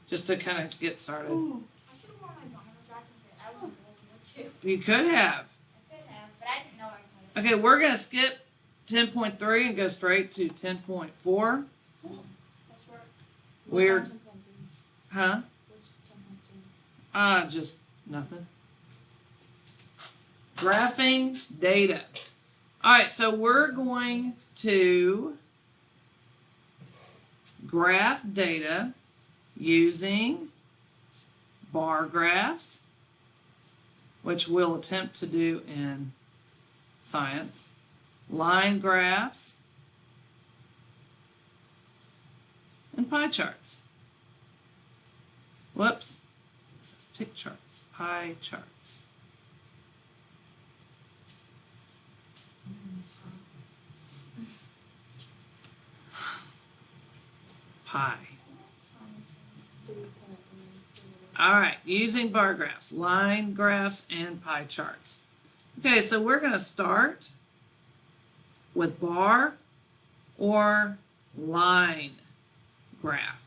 just to kind of get started. Ooh. I should have worn my bomber jacket and said I was in World War II. You could have. I could have, but I didn't know I could. Okay, we're going to skip 10.3 and go straight to 10.4. That's where. Weird. Huh? What's 10.2? Just nothing. Graphing data. All right, so we're going to graph data using bar graphs, which we'll attempt to do in science, line graphs, and pie charts. Whoops. This is pick charts, pie charts. Pie. All right, using bar graphs, line graphs, and pie charts. Okay, so we're going to start with bar or line graph.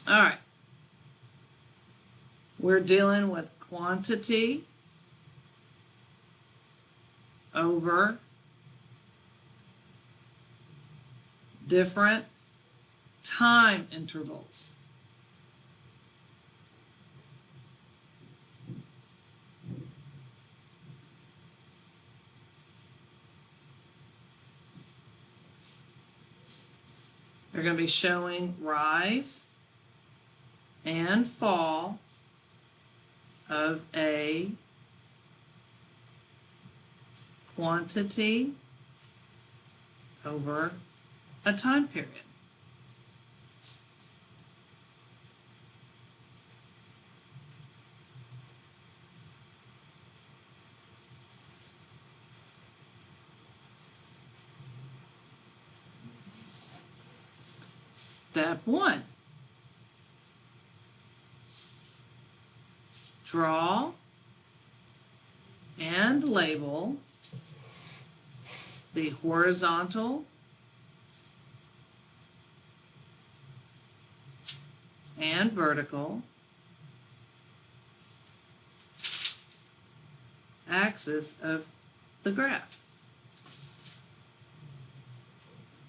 All right. We're dealing with quantity over different time intervals. They're going to be showing rise and fall of a quantity over a time period. Step 1. Draw and label the horizontal and vertical axis of the graph.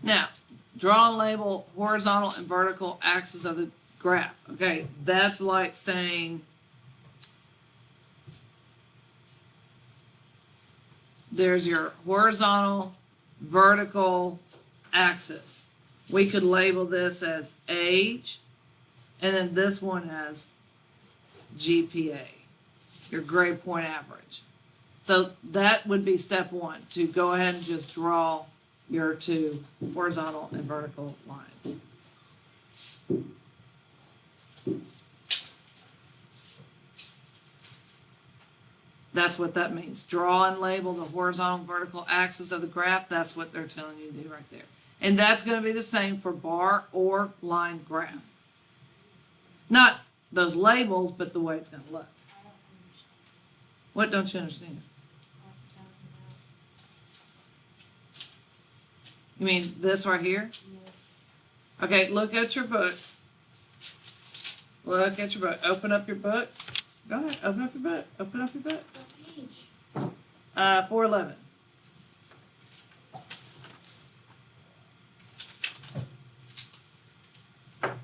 Now, draw and label horizontal and vertical axis of the graph. Okay, that's like saying there's your horizontal, vertical axis. We could label this as age, and then this one as GPA, your grade point average. So that would be step 1, to go ahead and just draw your two horizontal and vertical lines. That's what that means. Draw and label the horizontal and vertical axis of the graph. That's what they're telling you to do right there. And that's going to be the same for bar or line graph. Not those labels, but the way it's going to look. What don't you understand? You mean this right here? Yes. Okay, look at your book. Look at your book. Open up your book. Go ahead, open up your book. Open up your book. What page? 411. That's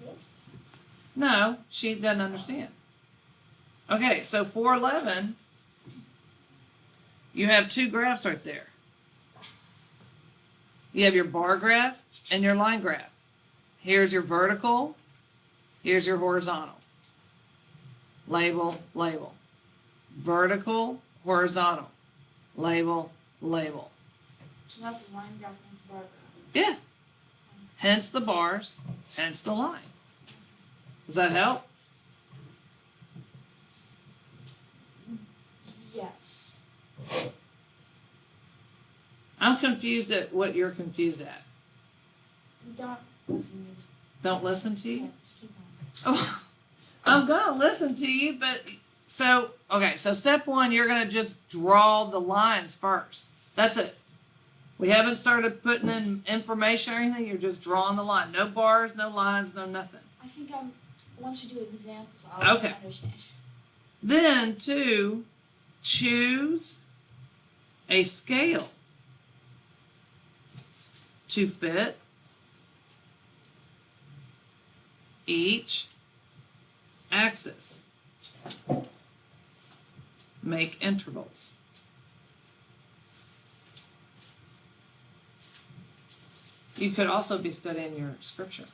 it? No, she doesn't understand. Okay, so 411, you have two graphs right there. You have your bar graph and your line graph. Here's your vertical, here's your horizontal. Label, label. Vertical, horizontal. Label, label. So that's the line graph and it's bar graph. Yeah. Hence the bars, hence the line. Does that help? Yes. I'm confused at what you're confused at. Don't listen to me. Don't listen to Yeah, you? just keep going. Oh, I'm gonna listen to you, but so, okay, so step one, you're gonna just draw the lines first. That's it. We haven't started putting in information or anything, you're just drawing the line. No bars, no lines, no nothing. I think once we do examples, I'll Okay. understand. Then two, choose a scale to fit each axis. Make intervals. You could also be studying your scripture.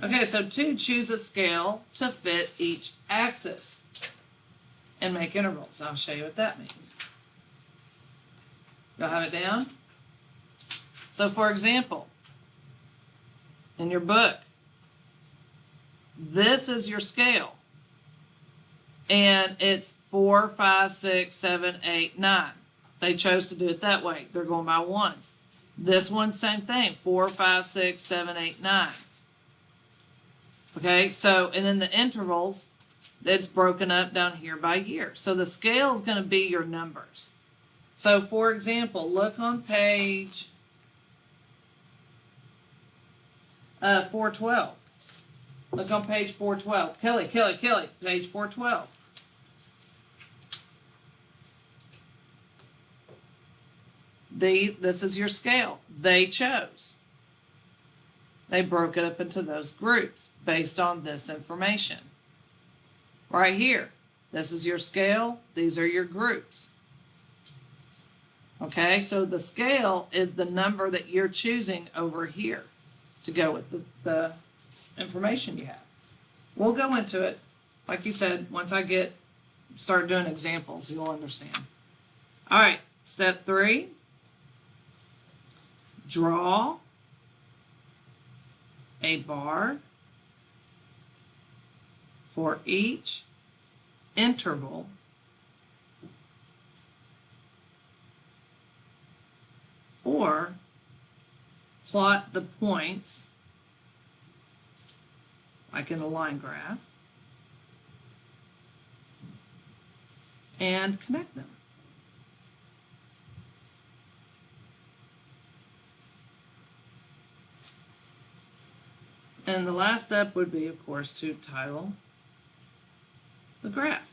Okay, so two, choose a scale to fit each axis and make intervals. I'll show you what that means. You'll have it down? So for example, in your book, this is your scale. And it's 4, 5, 6, 7, 8, 9. They chose to do it that way. They're going by ones. This one, same thing. 4, 5, 6, 7, 8, 9. Okay, so, and then the intervals, it's broken up down here by year. So the scale is going to be your numbers. So for example, look on page 412. Look on page 412. Kelly, page 412. This is your scale. They chose. They broke it up into those groups based on this information. Right here, this is your scale. These are your groups. Okay, so the scale is the number that you're choosing over here to go with the information you have. We'll go into it. Like you said, once I start doing examples, you'll understand. All right, step 3. Draw a bar for each interval or plot the points like in a line graph and connect them. And the last step would be, of course, to title the graph.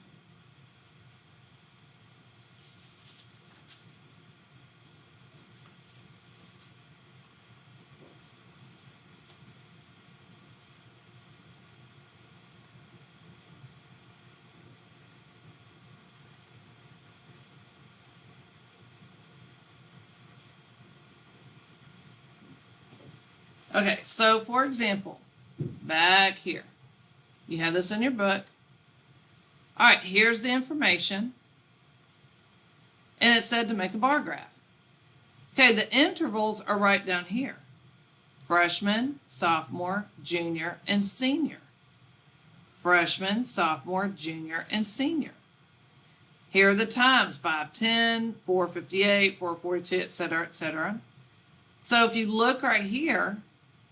Okay, so for example, back here, you have this in your book. All right, here's the information. And it said to make a bar graph. Okay, the intervals are right down here. Freshman, sophomore, junior, and senior. Freshman, sophomore, junior, and senior. Here are the times, 5:10, 4:58, 4:42, etc., etc. So if you look right here,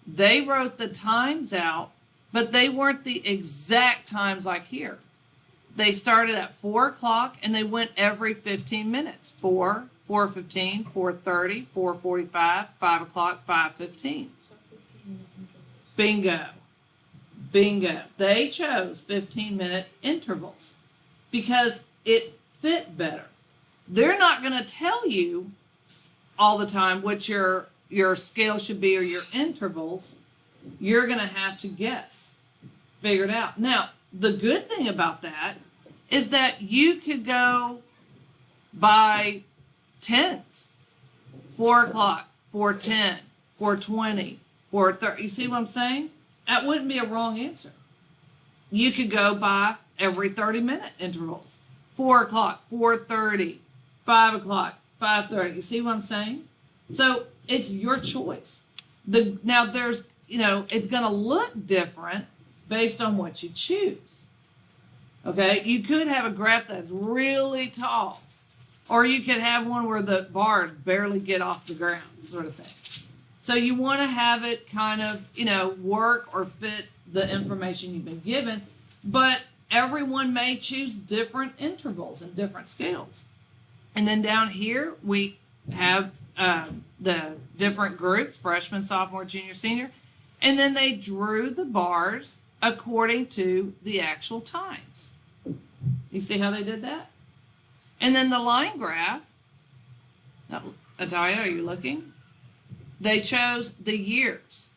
they wrote the times out, but they weren't the exact times like here. They started at 4 o'clock and they went every 15 minutes. 4, 4:15, 4:30, 4:45, 5 o'clock, 5:15. So 15-minute intervals. Bingo. Bingo. They chose 15-minute intervals because it fit better. They're not going to tell you all the time what your scale should be or your intervals. You're going to have to guess, figure it out. Now, the good thing about that is that you could go by tens. 4 o'clock, 4:10, 4:20, 4:30. You see what I'm saying? That wouldn't be a wrong answer. You could go by every 30-minute intervals. 4 o'clock, 4:30, 5 o'clock, 5:30. You see what I'm saying? So it's your choice. Now there's, it's going to look different based on what you choose. Okay, you could have a graph that's really tall, or you could have one where the bars barely get off the ground, sort of thing. So you want to have it kind of, work or fit the information you've been given, but everyone may choose different intervals and different scales. And then down here, we have the different groups, freshman, sophomore, junior, senior. And then they drew the bars according to the actual times. You see how they did that? And then the line graph, now, Atalia, are you looking? They chose the years.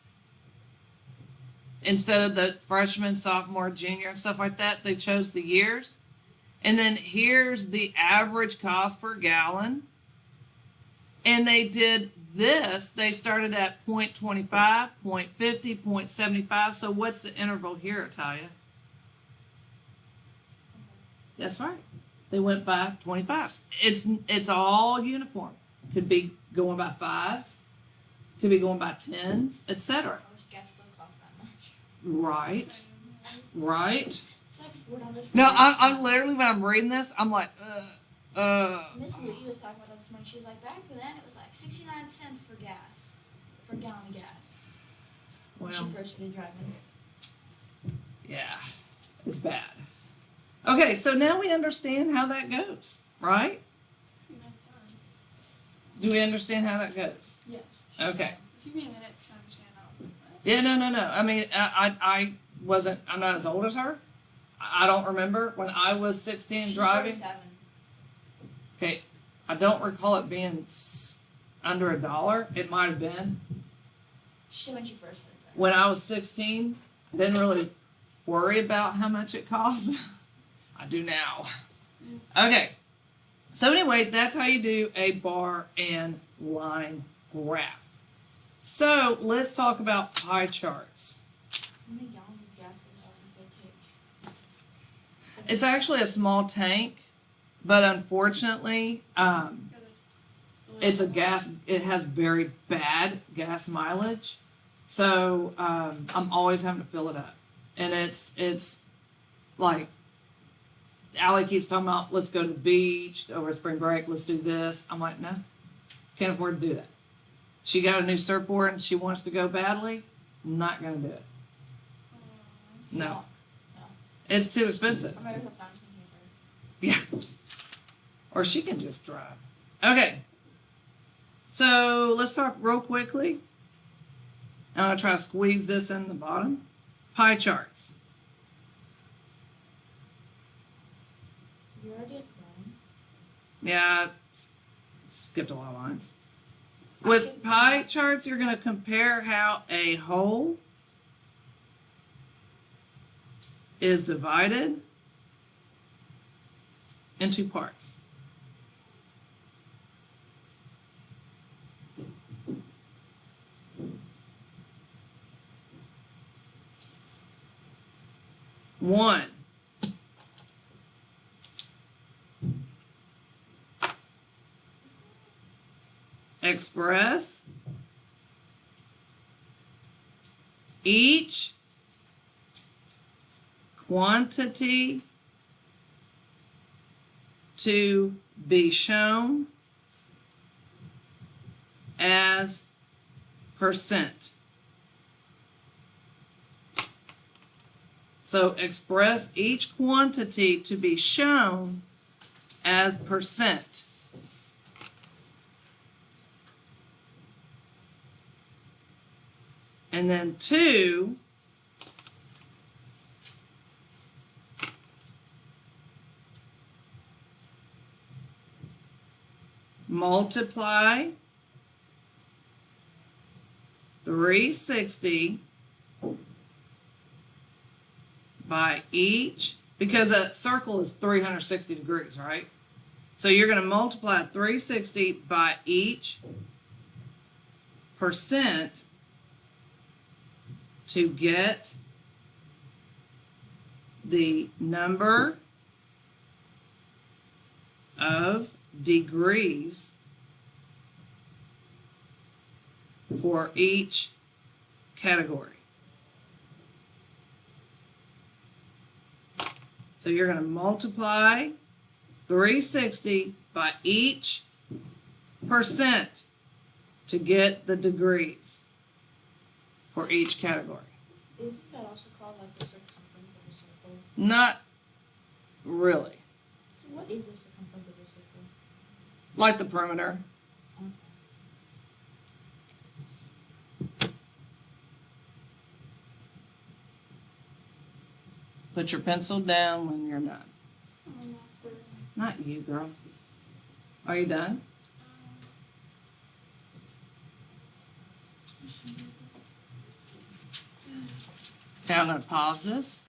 Instead of the freshman, sophomore, junior, and stuff like that, they chose the years. And then here's the average cost per gallon. And they did this. They started at 0.25, 0.50, 0.75. So what's the interval here, Atalia? That's right. They went by 25s. It's all uniform. Could be going by 5s. Could be going by 10s, etc. I wish gas still cost that much. Right. Right. It's like $4 for No, gas. I'm literally, when I'm reading this, I'm like, Miss Lee was talking about that this morning. She was like, back then it was like 69 cents for gas, for a gallon of gas. When she Well, first started driving. yeah, it's bad. Okay, so now we understand how that goes, right? 69 cents. Do we understand how that goes? Yes. Okay. It took me a minute to understand. I was like, what? Yeah, no. I mean, I'm not as old as her. I don't remember when I was 16 She's driving. 47. Okay, I don't recall it being under $1. It might have been. She said when she first started driving. When I was 16, I didn't really worry about how much it cost. I do now. Okay, so anyway, that's how you do a bar and line graph. So let's talk about pie charts. How many gallons of gas does it take? It's actually a small tank, but unfortunately, it's a gas. It has very bad gas mileage, so I'm always having to fill it up, and it's like Allie keeps talking about, let's go to the beach over spring break. Let's do this. I'm like, no, can't afford to do that. She got a new surfboard and she wants to go badly. Not gonna do it. No, No. it's too expensive. I'm ready for fountain paper. Yeah. Or she can just drive. Okay. So let's talk real quickly. I'm going to try to squeeze this in the bottom. Pie charts. You already at the bottom. Yeah, skipped a lot of lines. With pie charts, you're going to compare how a whole is divided into parts. One. Express each quantity to be shown as percent. So express each quantity to be shown as percent. And then 2, multiply 360 by each, because a circle is 360 degrees, right? So you're going to multiply 360 by each percent to get the number of degrees for each category. So you're going to multiply 360 by each percent to get the degrees for each category. Isn't that also called like the circumference of a circle? Not really, So what is the circumference of a circle? like the perimeter. Okay. Put your pencil down when you're done. Oh, not for Not you, girl. Are you done? Okay, I'm gonna pause this.